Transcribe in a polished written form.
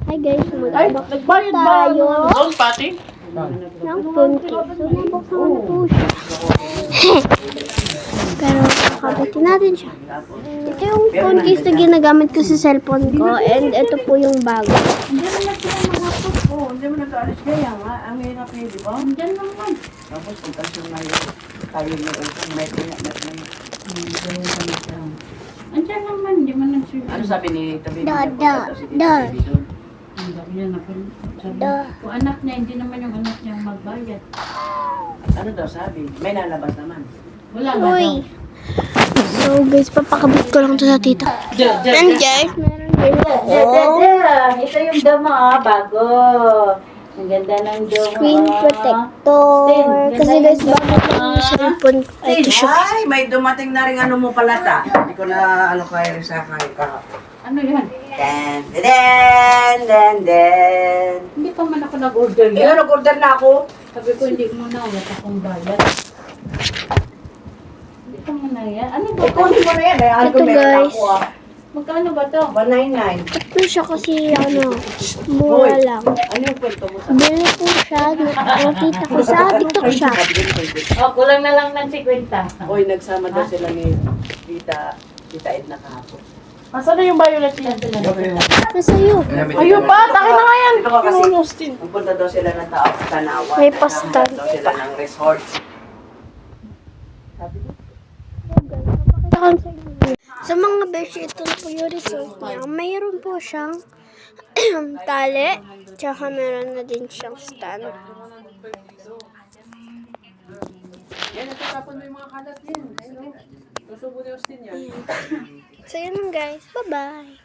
Hi guys, Ay, mag-unbox nagbayad ba tayo ng pati? ng phone case. So, nabuksan ko na po siya. Pero, kakabitin natin siya. Ito yung phone case na ginagamit ko sa cellphone ko. And ito po yung bago. Hindi mo na sila mahapot po. Hindi mo nag-aalis kaya nga. Ang hirap eh, di ba? Diyan lang man. Tapos kung kasi tayo may utang, may pinag-mat na yun. Andiyan lang man, hindi man nagsulit. Ano sabi ni Tabi? Kung anak niya, hindi naman yung anak niya magbayad. Ano daw sabi? May lalabas naman. Wala ba daw? Uy! So guys, papakabit ko lang to sa tita. And guys, meron din ako Ito yung dama, bago. Ang ganda ng dama. screen protector. Kasi guys, bakit yung cellphone ko? Ito siya. Ay, may dumating na rin ano mo pala ta. Hindi ko na ano kaya rin sa kanya. Ano yan? Dan, dan, dan, dan. Hindi pa man ako nag-order Eh, yan. nag-order na ako. Sabi ko, hindi mo na, wala akong bayad. Hindi pa man na yan. Ano ba Eh, ito? kunin mo na yan. Ano Ito, meron guys. ako ah. Magkano ba ito? 199. Ito siya kasi ano, mura lang. Ano yung kwento mo sa Bili po siya. Nakita ko sa TikTok siya. Oh, kulang na lang ng 50. Oy, nagsama daw sila ni Tita Edna kahapon. Asan na yung violet yan? Nasa'yo. Ayun pa, takin na nga yan. Ito ka kasi, pupunta daw sila ng Tanawa. May pastan. Daw sila ng resort. Sa mga beshi, ito na po yung result niya. Mayroon po siyang tali, tsaka meron na din siyang stand. Yan, natapon mo yung mga kalat yan. Ayun, susubo ni Austin yan. So yun lang guys. Bye-bye!